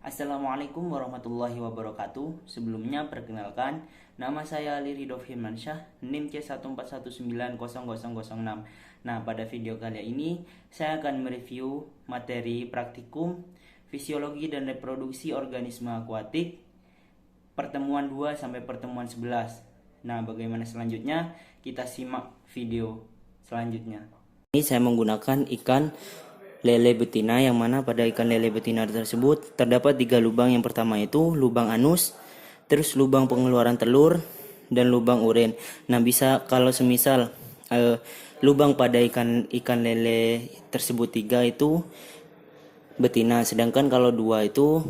Assalamualaikum warahmatullahi wabarakatuh. Sebelumnya perkenalkan, nama saya Ali Ridho Firmansyah, NIM C14190006. Nah, pada video kali ini saya akan mereview materi praktikum fisiologi dan reproduksi organisme akuatik pertemuan 2 sampai pertemuan 11. Nah, bagaimana selanjutnya? Kita simak video selanjutnya. Ini saya menggunakan ikan lele betina, yang mana pada ikan lele betina tersebut terdapat 3 lubang. Yang pertama itu lubang anus, terus lubang pengeluaran telur, dan lubang urin. Nah, bisa kalau semisal lubang pada ikan lele tersebut 3 itu betina, sedangkan kalau 2 itu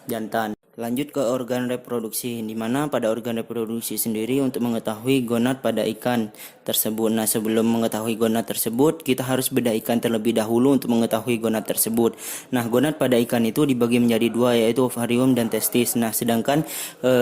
jantan. Lanjut ke organ reproduksi, di mana pada organ reproduksi sendiri untuk mengetahui gonad pada ikan tersebut. Nah, sebelum mengetahui gonad tersebut, kita harus bedah ikan terlebih dahulu untuk mengetahui gonad tersebut. Nah, gonad pada ikan itu dibagi menjadi 2, yaitu ovarium dan testis. Nah, sedangkan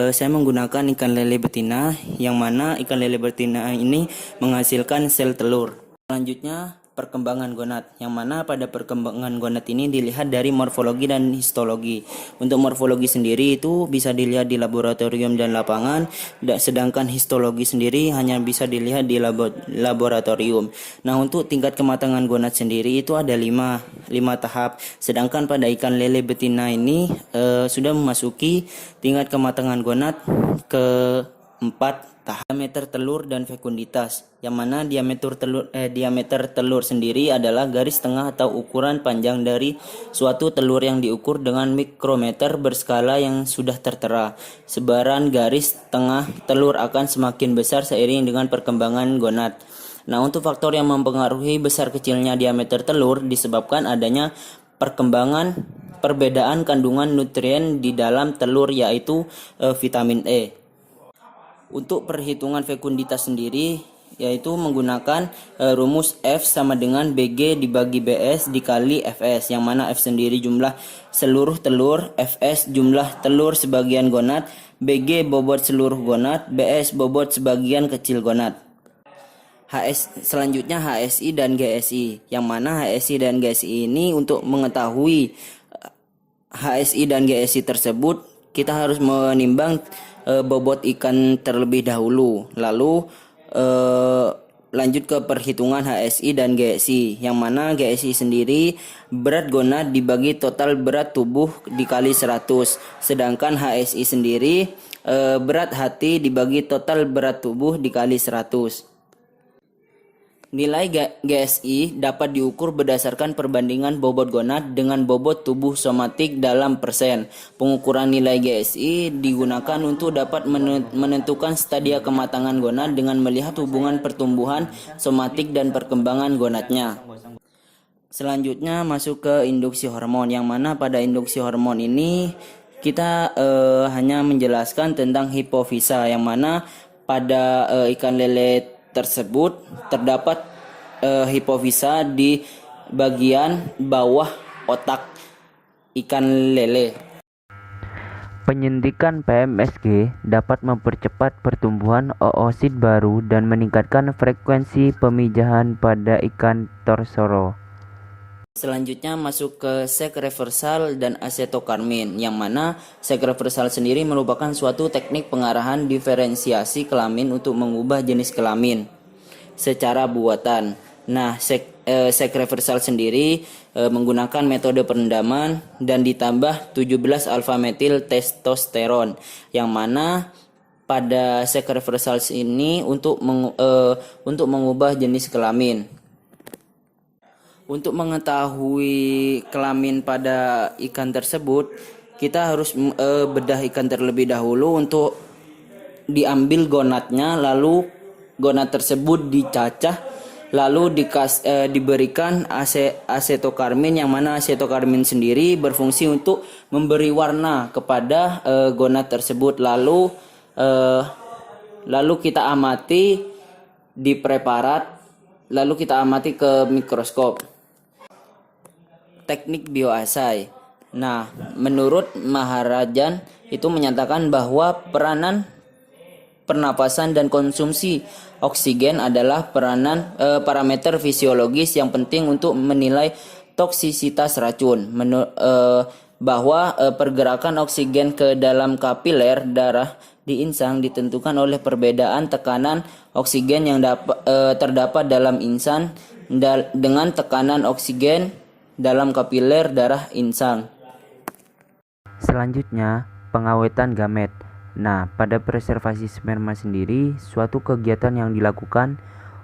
saya menggunakan ikan lele betina, yang mana ikan lele betina ini menghasilkan sel telur. Selanjutnya, perkembangan gonad, yang mana pada perkembangan gonad ini dilihat dari morfologi dan histologi. Untuk morfologi sendiri itu bisa dilihat di laboratorium dan lapangan, sedangkan histologi sendiri hanya bisa dilihat di laboratorium. Nah, untuk tingkat kematangan gonad sendiri itu ada 5 tahap, sedangkan pada ikan lele betina ini sudah memasuki tingkat kematangan gonad ke 4 tahap. Diameter telur dan fekunditas, yang mana diameter telur sendiri adalah garis tengah atau ukuran panjang dari suatu telur yang diukur dengan mikrometer berskala yang sudah tertera. Sebaran garis tengah telur akan semakin besar seiring dengan perkembangan gonad. Nah, untuk faktor yang mempengaruhi besar kecilnya diameter telur disebabkan adanya perbedaan kandungan nutrien di dalam telur, yaitu vitamin E. Untuk perhitungan fekunditas sendiri, yaitu menggunakan rumus F sama dengan BG dibagi BS dikali FS, yang mana F sendiri jumlah seluruh telur, FS jumlah telur sebagian gonad, BG bobot seluruh gonad, BS bobot sebagian kecil gonad. Selanjutnya HSI dan GSI, yang mana HSI dan GSI ini untuk mengetahui HSI dan GSI tersebut kita harus menimbang bobot ikan terlebih dahulu, lalu lanjut ke perhitungan HSI dan GSI, yang mana GSI sendiri berat gonad dibagi total berat tubuh dikali 100, sedangkan HSI sendiri berat hati dibagi total berat tubuh dikali 100. Nilai GSI dapat diukur berdasarkan perbandingan bobot gonad dengan bobot tubuh somatik dalam persen. Pengukuran nilai GSI digunakan untuk dapat menentukan stadia kematangan gonad dengan melihat hubungan pertumbuhan somatik dan perkembangan gonadnya. Selanjutnya masuk ke induksi hormon, yang mana pada induksi hormon ini kita hanya menjelaskan tentang hipofisa, yang mana pada ikan lele tersebut terdapat hipofisa di bagian bawah otak ikan lele. Penyuntikan PMSG dapat mempercepat pertumbuhan oosit baru dan meningkatkan frekuensi pemijahan pada ikan torsoro. Selanjutnya masuk ke sek reversal dan acetokarmin, yang mana sek reversal sendiri merupakan suatu teknik pengarahan diferensiasi kelamin untuk mengubah jenis kelamin secara buatan. Nah, sek reversal sendiri menggunakan metode perendaman dan ditambah 17 alfa metil testosteron, yang mana pada sek reversal ini untuk mengubah jenis kelamin. Untuk mengetahui kelamin pada ikan tersebut, kita harus bedah ikan terlebih dahulu untuk diambil gonadnya, lalu gonad tersebut dicacah, lalu diberikan acetokarmin, yang mana acetokarmin sendiri berfungsi untuk memberi warna kepada gonad tersebut. Lalu kita amati di preparat, lalu kita amati ke mikroskop. Teknik bioassay. Nah, menurut Maharajan itu menyatakan bahwa peranan pernapasan dan konsumsi oksigen adalah parameter fisiologis yang penting untuk menilai toksisitas racun. bahwa pergerakan oksigen ke dalam kapiler darah di insang ditentukan oleh perbedaan tekanan oksigen yang terdapat dalam insang dengan tekanan oksigen dalam kapiler darah insang. Selanjutnya, pengawetan gamet. Nah, pada preservasi sperma sendiri, suatu kegiatan yang dilakukan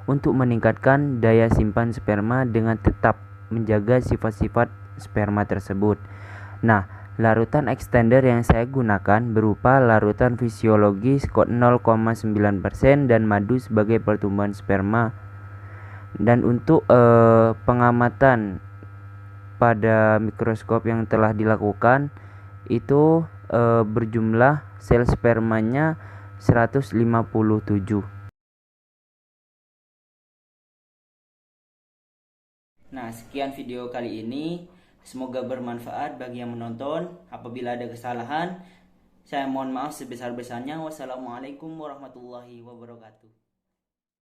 untuk meningkatkan daya simpan sperma dengan tetap menjaga sifat-sifat sperma tersebut. Nah, larutan extender yang saya gunakan berupa larutan fisiologis 0,9% dan madu sebagai pertumbuhan sperma. Dan untuk pengamatan pada mikroskop yang telah dilakukan itu berjumlah sel spermanya 157. Nah, sekian video kali ini. Semoga bermanfaat bagi yang menonton. Apabila ada kesalahan, saya mohon maaf sebesar-besarnya. Wassalamualaikum warahmatullahi wabarakatuh.